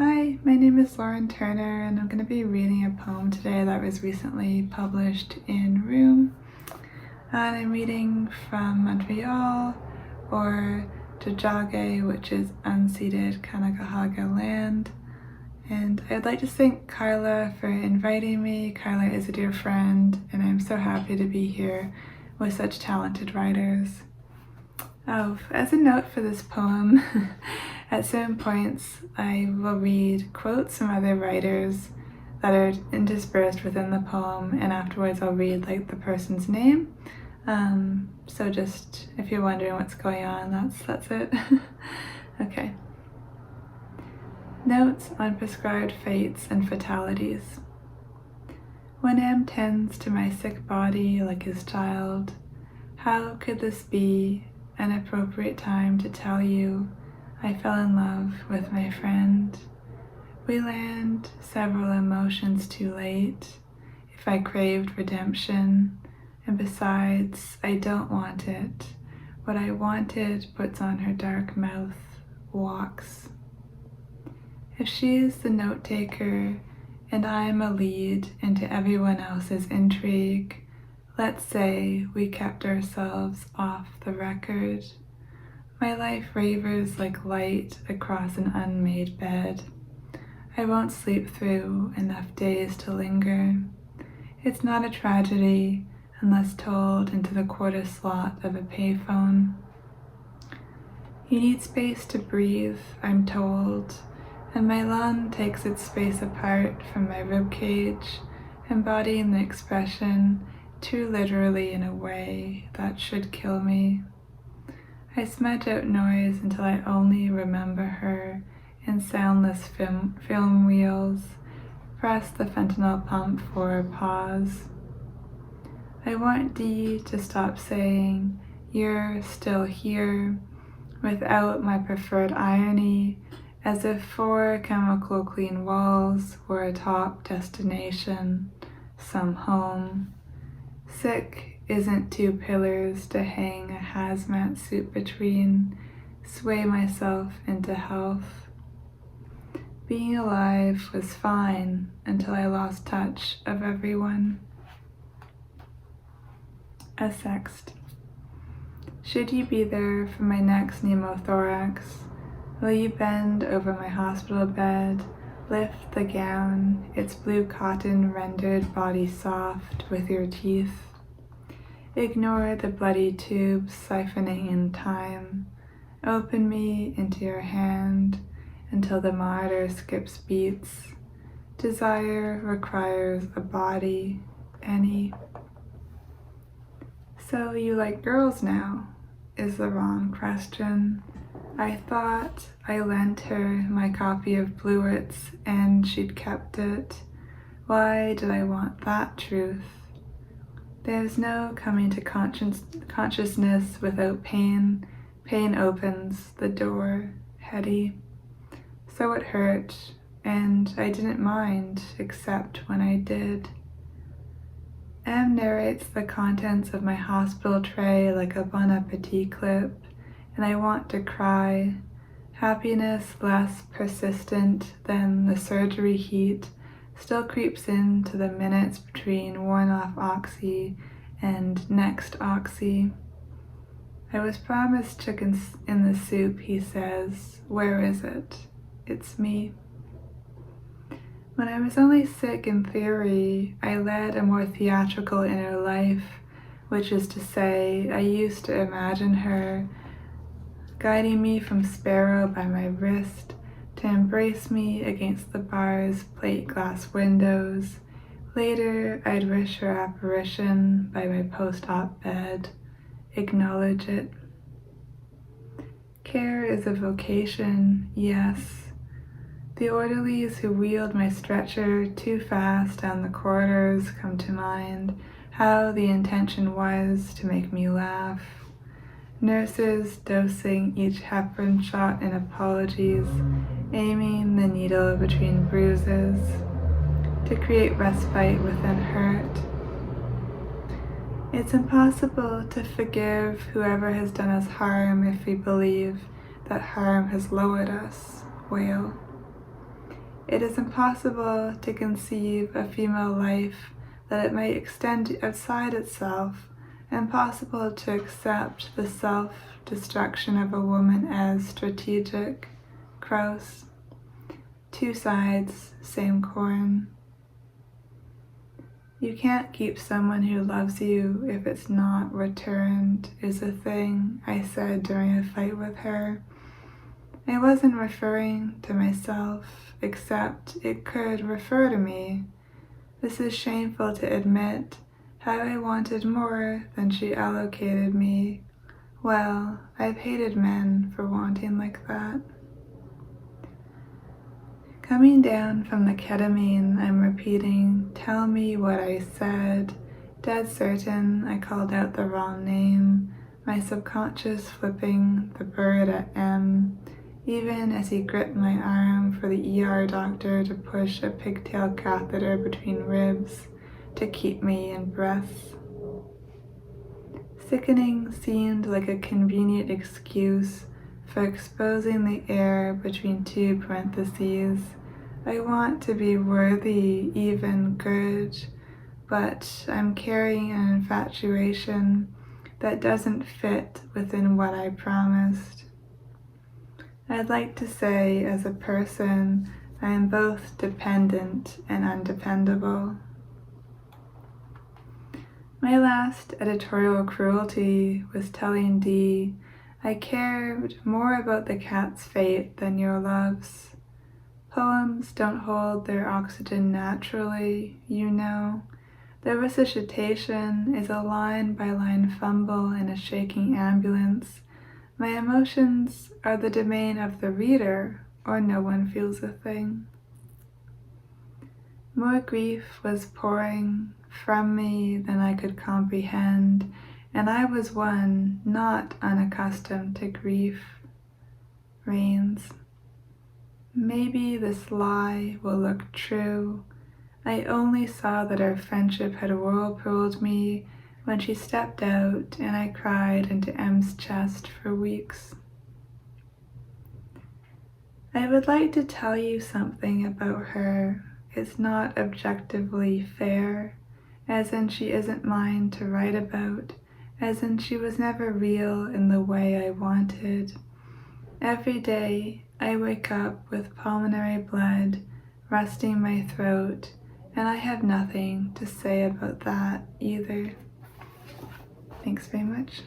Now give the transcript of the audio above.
Hi, my name is Lauren Turner and I'm going to be reading a poem today that was recently published in Room. And I'm reading from Montréal or Tiohtiá, which is unceded Kanien'kehá land. And I'd like to thank Carla for inviting me. Carla is a dear friend and I'm so happy to be here with such talented writers. Oh, as a note for this poem, at certain points I will read quotes from other writers that are interspersed within the poem, and afterwards I'll read like the person's name. So just if you're wondering what's going on, that's it. Okay. Notes on prescribed fates and fatalities. When Am tends to my sick body like his child, how could this be an appropriate time to tell you I fell in love with my friend? We land several emotions too late. If I craved redemption, and besides, I don't want it. What I wanted puts on her dark mouth, walks. If she's the note taker and I'm a lead into everyone else's intrigue, let's say we kept ourselves off the record. My life ravers like light across an unmade bed. I won't sleep through enough days to linger. It's not a tragedy unless told into the quarter slot of a payphone. You need space to breathe, I'm told, and my lung takes its space apart from my ribcage, embodying the expression too literally in a way that should kill me. I smudge out noise until I only remember her in soundless film reels, press the fentanyl pump for a pause. I want Dee to stop saying, "You're still here," without my preferred irony, as if 4 chemical clean walls were a top destination, some home. Sick isn't 2 pillars to hang a hazmat suit between, sway myself into health. Being alive was fine until I lost touch of everyone. Essayist. Should you be there for my next pneumothorax, will you bend over my hospital bed, lift the gown, its blue cotton rendered body soft with your teeth? Ignore the bloody tubes siphoning in time. Open me into your hand until the martyr skips beats. Desire requires a body, any. So you like girls now, is the wrong question. I thought I lent her my copy of Blewitz and she'd kept it. Why did I want that truth? There's no coming to consciousness without pain. Pain opens the door, heady. So it hurt, and I didn't mind, except when I did. Em narrates the contents of my hospital tray like a Bon Appetit clip, and I want to cry. Happiness less persistent than the surgery heat still creeps into the minutes between worn-off oxy and next oxy. I was promised chicken in the soup, he says. Where is it? It's me. When I was only sick in theory, I led a more theatrical inner life, which is to say, I used to imagine her guiding me from Sparrow by my wrist to embrace me against the bar's plate glass windows. Later, I'd wish her apparition by my post-op bed, acknowledge it. Care is a vocation, yes. The orderlies who wheeled my stretcher too fast down the corridors come to mind, how the intention was to make me laugh. Nurses dosing each heparin shot in apologies, aiming the needle between bruises to create respite within hurt. It's impossible to forgive whoever has done us harm if we believe that harm has lowered us, wail. It is impossible to conceive a female life that it might extend outside itself, impossible to accept the self-destruction of a woman as strategic. Crouse. Two sides, same coin. You can't keep someone who loves you if it's not returned, is a thing I said during a fight with her. I wasn't referring to myself, except it could refer to me. This is shameful to admit, how I wanted more than she allocated me. Well, I've hated men for wanting like that. Coming down from the ketamine, I'm repeating, tell me what I said. Dead certain I called out the wrong name, my subconscious flipping the bird at M, even as he gripped my arm for the ER doctor to push a pigtail catheter between ribs to keep me in breath. Sickening seemed like a convenient excuse for exposing the air between two parentheses. I want to be worthy, even good, but I'm carrying an infatuation that doesn't fit within what I promised. I'd like to say, as a person, I am both dependent and undependable. My last editorial cruelty was telling Dee I cared more about the cat's fate than your love's. Poems don't hold their oxygen naturally, you know. The resuscitation is a line-by-line fumble in a shaking ambulance. My emotions are the domain of the reader, or no one feels a thing. More grief was pouring from me than I could comprehend, and I was one not unaccustomed to grief. Rains. Maybe this lie will look true. I only saw that our friendship had whirlpooled me when she stepped out and I cried into M's chest for weeks. I would like to tell you something about her. It's not objectively fair, as in she isn't mine to write about, as in she was never real in the way I wanted. Every day I wake up with pulmonary blood rusting my throat, and I have nothing to say about that either. Thanks very much.